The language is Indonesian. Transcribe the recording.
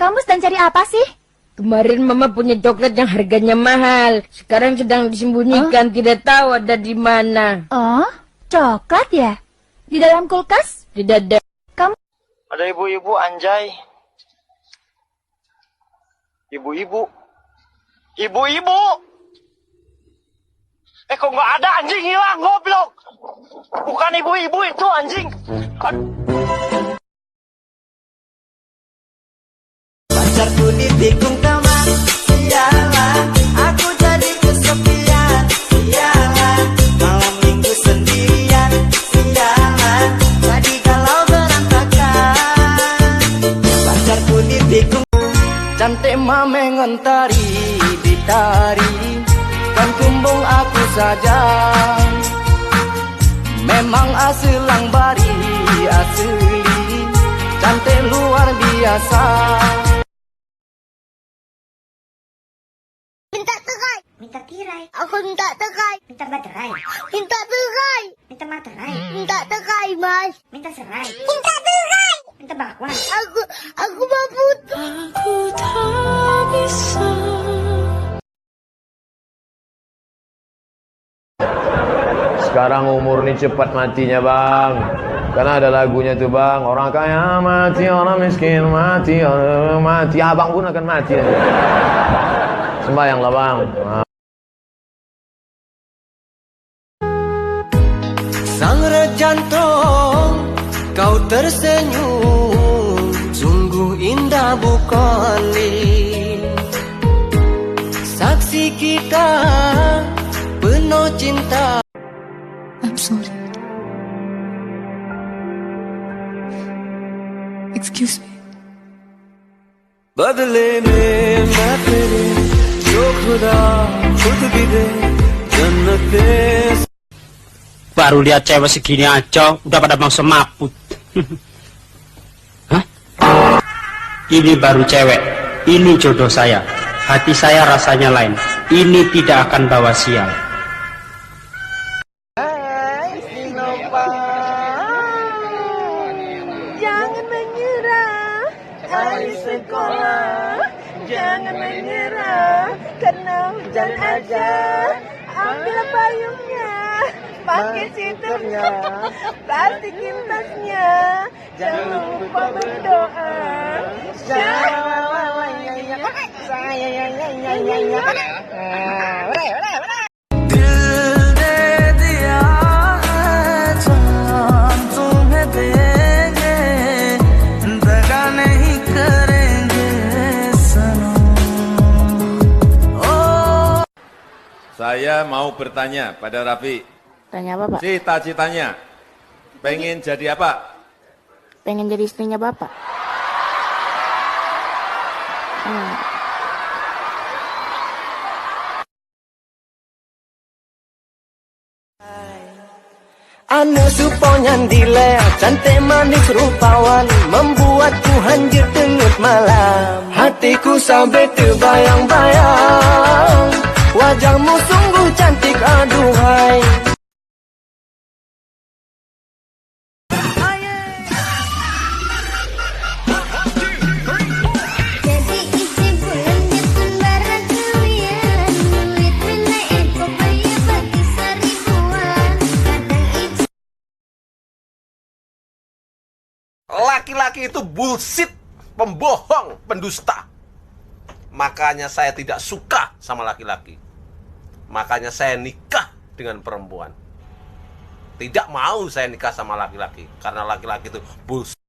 Kamu sedang cari apa sih? Kemarin Mama punya coklat yang harganya mahal. Sekarang sedang disembunyikan, tidak tahu ada di mana. Oh, coklat ya? Di dalam kulkas? Tidak ada. Kamu... Ada ibu-ibu anjay. Ibu-ibu. Ibu-ibu. Kok nggak ada, anjing hilang, goblok. Bukan ibu-ibu itu, anjing. Pacarku ditikung teman, iyalah aku jadi kesepian, iyalah malam minggu sendirian, iyalah tadi kalau berantakan. Pacarku ditikung, cantik mame ngontari ditari, kan kumbung aku saja. Memang asilang bari asli, cantik luar biasa. Minta terai. Minta tirai. Aku minta terai. Minta baterai. Minta terai. Minta materai. Minta terai, Mas. Minta serai. Minta terai. Minta bakwan. Aku mau putus. Aku tak bisa. Sekarang umur ini cepat matinya, Bang. Karena ada lagunya tuh, Bang. Orang kaya mati, orang miskin mati, orang mati. Abang pun akan mati nanti. Sembayanglah, Bang. Sang jantung, kau tersenyum, sungguh indah bukannya. Saksi kita penuh cinta. I'm sorry. Excuse me. बदले में मैं तेरे जो खुदा खुद भी दे जन्नते. Baru lihat cewek segini aja udah pada bangsa maput. Hah? Ini baru cewek. Ini jodoh saya. Hati saya rasanya lain. Ini tidak akan bawa sial. Jangan menyerah, hari sekolah. Jangan menyerah, karena hujan aja. Ambil payungnya, pakai siturnya, plastikin tasnya. Jangan lupa berdoa. Saya mau bertanya pada Raffi. Tanya apa, Pak? Cita-citanya pengen jadi apa? Pengen jadi istrinya Bapak. Anu suponyan dile, cantik manis rupawan, membuatku hancur tengah malam. Hatiku sampai terbayang-bayang, wajahmu sungguh cantik aduhai. Jadi isi bulan jepun barat kalian. Duit nilai eko bayar bagi seribuan. Kadang itu. Laki-laki itu bullshit, pembohong, pendusta. Makanya saya tidak suka sama laki-laki. Makanya saya nikah dengan perempuan. Tidak mau saya nikah sama laki-laki, karena laki-laki itu bullshit.